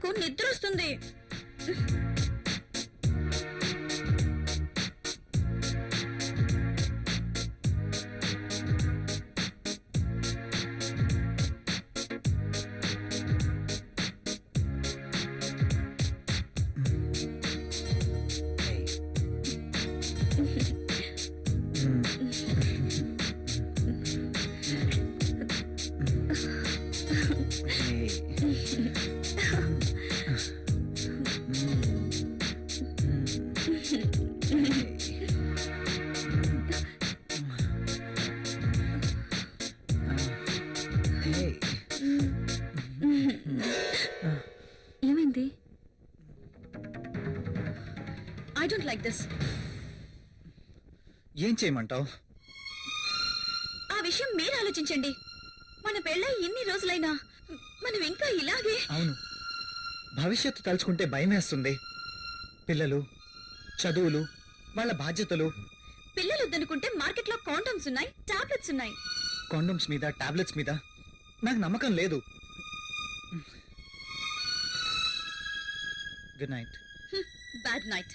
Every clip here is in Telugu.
నాకు నిద్ర వస్తుంది. ఏమైంది? I don't like this. ఏం చేయమంటావు? ఆ విషయం మీరు ఆలోచించండి. మన పెళ్ళై ఇన్ని రోజులైనా మనం ఇంకా ఇలాగే. అవును, భవిష్యత్తు తలుచుకుంటే భయమేస్తుంది. పిల్లలు, చదువులు, వాళ్ళ బాధ్యతలు. పిల్లలు వద్దనుకుంటే మార్కెట్లో కాండమ్స్ ఉన్నాయి, టాబ్లెట్స్ ఉన్నాయి. కాండమ్స్ మీద, టాబ్లెట్స్ మీద నాకు నమ్మకం లేదు. Good night. Bad night.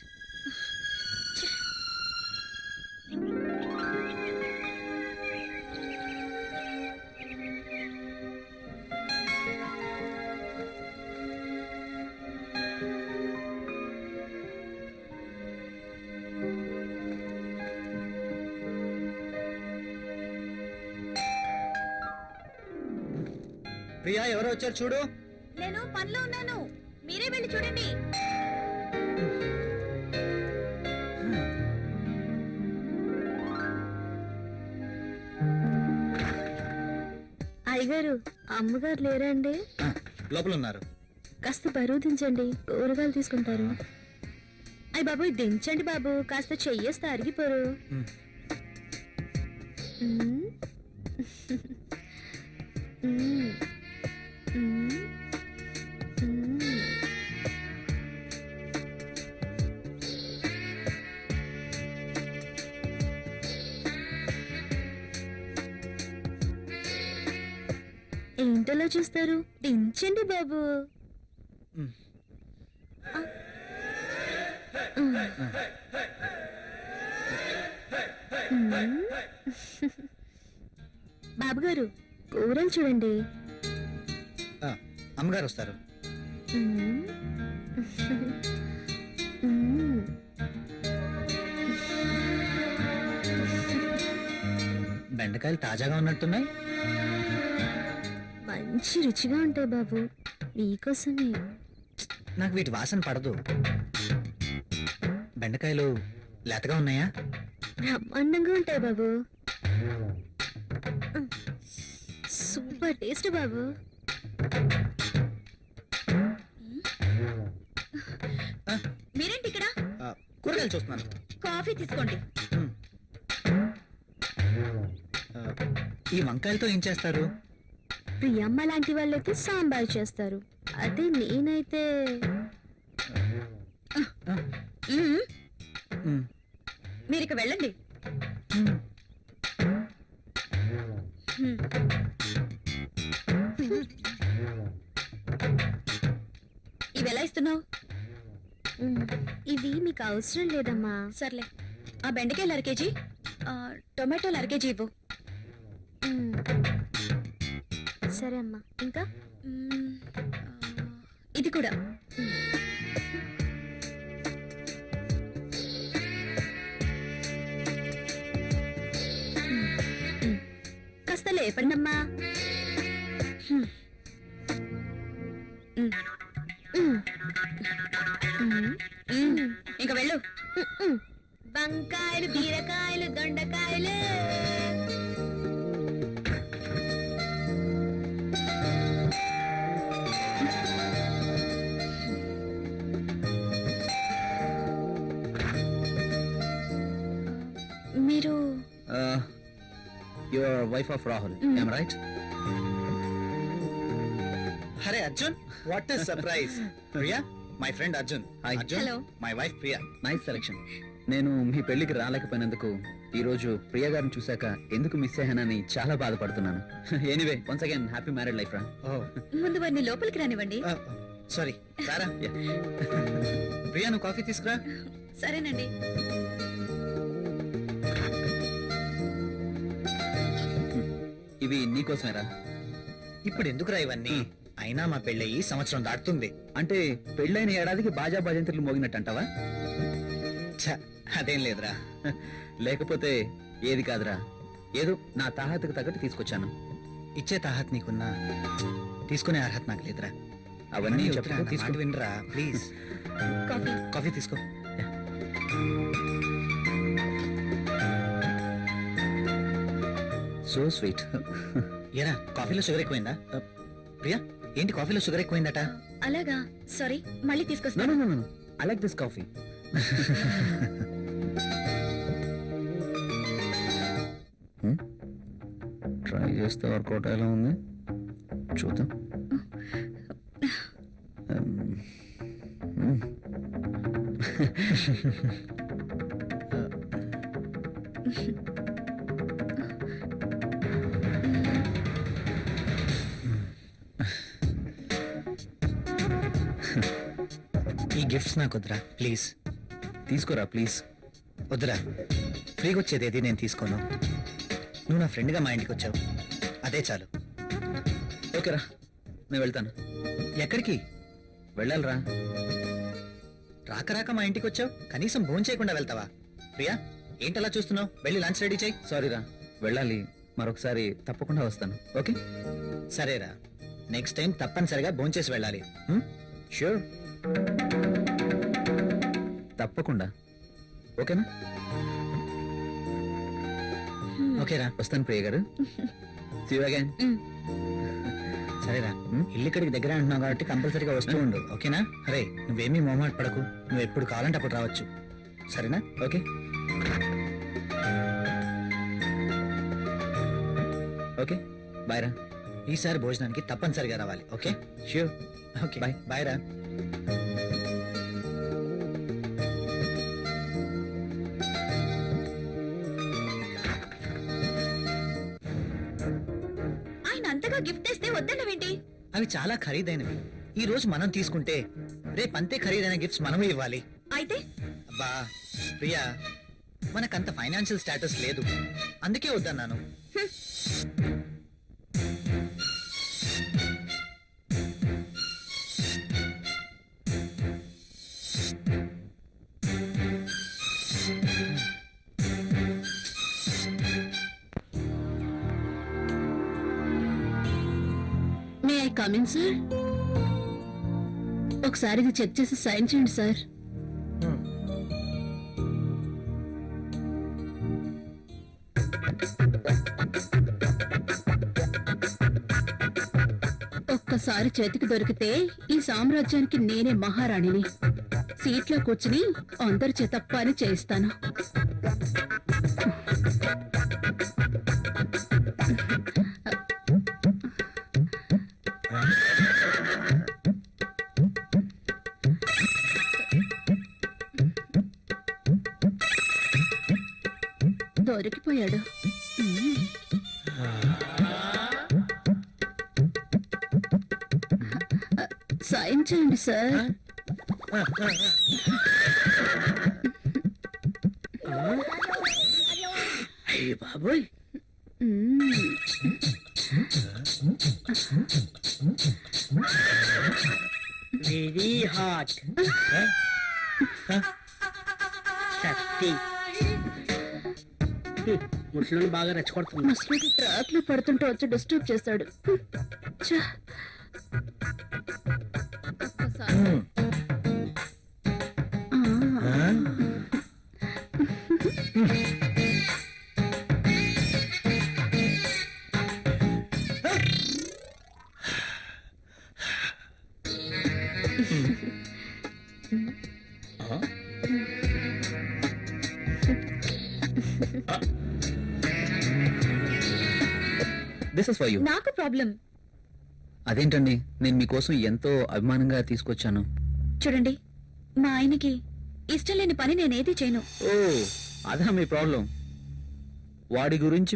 Priya, ఎవరో వచ్చారు చూడు. నేను పనిలో ఉన్నాను, మీరే వెళ్ళి చూడండి. అయ్యగారు, అమ్మగారు లేరండి? లోపల ఉన్నారు. కాస్త బరువు దించండి, కూరగాయలు తీసుకుంటారు. అయ్య బాబు, దించండి బాబు, కాస్త చెయ్యేస్తే అరిగిపోరు. ఏంటలా చూస్తారు? దించండి బాబు. బాబు గారు, కూరలు చూడండి. అమ్మగారు వస్తారు. బెండకాయలు తాజాగా ఉన్నట్టున్నాయి. మంచి రుచిగా ఉంటాయి బాబు, మీకోసమే. నాకు వీటి వాసన పడదు. బెండకాయలు లేతగా ఉన్నాయా? బ్రహ్మాండంగా ఉంటాయి బాబు. సూపర్ టేస్ట్ బాబు. మీరేంటి ఇక్కడ? కూరగాయలు చూస్తున్నాను. కాఫీ తీసుకోండి. ఈ వంకాయలతో ఏం చేస్తారు? ప్రియమ్మ లాంటి వాళ్ళైతే సాంబార్ చేస్తారు, అదే నేనైతే మీరు ఇక వెళ్ళండి. ఇవి ఎలా ఇస్తున్నావు? ఇవి మీకు అవసరం లేదమ్మా. సర్లే, ఆ బెండకాయలు 1/2 కేజీ, టొమాటోలు 1/2 కేజీ ఇవ్వు. సరే అమ్మా. ఇంకా ఇది కూడా. కాస్త లేపండి అమ్మా. ఇంకా వెళ్ళు. వంకాయలు, బీరకాయలు, దొండకాయలు. మీరు your wife of Rahul, am I right? అరే Arjun, what is surprise. Priya, my friend Arjun. Arjun, Hello. My wife Priya. Nice selection. నేను మీ పెళ్లికి రాలేకపోయినందుకు ఈ రోజు ప్రియా గారిని చూశాక ఎందుకు మిస్ అయ్యానని చాలా బాధపడుతున్నాను. Anyway, once again happy married life రా. ముందు వారిని లోపలికి రానివ్వండి. సారీ రారా. ప్రియా నువ్వు కాఫీ తీసుకురా. సరేనండి. ఇవి నీకోసమేరా. ఇప్పుడు ఎందుకురా ఇవన్నీ? అయినా మా పెళ్ళయి సంవత్సరం దాటుతుంది. అంటే పెళ్ళైన ఏడాదికి బాజా భజంత్రులు మోగినట్టు అంటావా? ఛ, అదేం లేదురా. లేకపోతే ఏది కాదురా, ఏదో నా తాహతకు తగ్గట్టు తీసుకొచ్చాను. ఇచ్చే తాహత్ నీకున్నా తీసుకునే అర్హత నాకు లేదురా. అవన్నీ వద్దురా, చెప్పుకో, నా మాట తీసుకో. వినరా ప్లీజ్. కాఫీ. కాఫీ తీసుకో. So sweet. ఏరా కాఫీలో షుగర్ ఎక్కువైందా? ప్రియా ఏంటి కాఫీలో షుగర్ ఎక్కువైందట? అలాగా, సారీ, మళ్ళీ No, తీసుకొస్తాను. no, no, no. I like this coffee. Try చేస్తే వర్కౌట్ ఎలా ఉంది చూద్దాం. ఈ గిఫ్ట్స్ నాకు వద్దురా ప్లీజ్. తీసుకోరా ప్లీజ్. వద్దురా, ఫ్రీగా వచ్చేది ఏది నేను తీసుకోను. నువ్వు నా ఫ్రెండ్గా మా ఇంటికి వచ్చావు, అదే చాలు. ఓకేరా, నేను వెళ్తాను. ఎక్కడికి? వెళ్ళాలిరా. రాక రాక మా ఇంటికి వచ్చావు, కనీసం భోజనం చేయకుండా వెళ్తావా? ప్రియా ఏంటలా చూస్తున్నావు? వెళ్ళి లంచ్ రెడీ చేయి. సారీరా, వెళ్ళాలి. మరొకసారి తప్పకుండా వస్తాను. ఓకే? సరేరా, నెక్స్ట్ టైం తప్పనిసరిగా భోజనం చేసి వెళ్ళాలి. షూర్, తప్పకుండా. ఓకేనా? ఓకేరా, వస్తాను ప్రియ గారు. See you again. సరేరా. Hmm? ఇల్లు ఇక్కడికి దగ్గర అంటున్నావు కాబట్టి కంపల్సరీగా వస్తూ ఉండు. ఓకేనా? అరే నువ్వేమీ మొహమాట పడకు, నువ్వు ఎప్పుడు కావాలంటే అప్పుడు రావచ్చు. సరేనా? ఓకే ఓకే, బాయ్ రా. ఈసారి భోజనానికి తప్పనిసరిగా రావాలి. Okay? Sure. Okay Bye. Bye రా. ఆయన అంతగా గిఫ్ట్ ఇస్తే వద్దన్నవేంటి? అవి చాలా ఖరీదైనవి. ఈ రోజు మనం తీసుకుంటే రేపు అంతే ఖరీదైన గిఫ్ట్స్ మనమే ఇవ్వాలి. అయితే అబ్బా ప్రియా, మనకంత ఫైనాన్షియల్ స్టేటస్ లేదు, అందుకే వద్దన్నాను. May I come in sir? ఒకసారి ఇది చెక్ చేసి సైన్ చేయండి సార్. ఒక్కసారి చేతికి దొరికితే ఈ సామ్రాజ్యానికి నేనే మహారాణిని. సీట్లో కూర్చుని అందరి చేత పని చేయిస్తాను. దొరికిపోయాడు. సైన్ చేయండి సార్. అయ్య బాబోయ్, వెరీ హాట్. శక్తి ముసలిని బాగా రెచ్చగొడుతుంది. ముసలికి ట్రాక్ లో పడుతుంటే వచ్చి డిస్టర్బ్ చేశాడు. ఛ! ఒక్కసారి. ఆ. This is for you. నాకు ప్రాబ్లం. అదేంటండి, నేను మీకోసం ఎంతో అభిమానంగా తీసుకొచ్చాను. చూడండి, మా ఆయనకి ఇష్టం లేని పని నేనేది చేయను. ఓ, అదా మీ ప్రాబ్లం. వాడి గురించి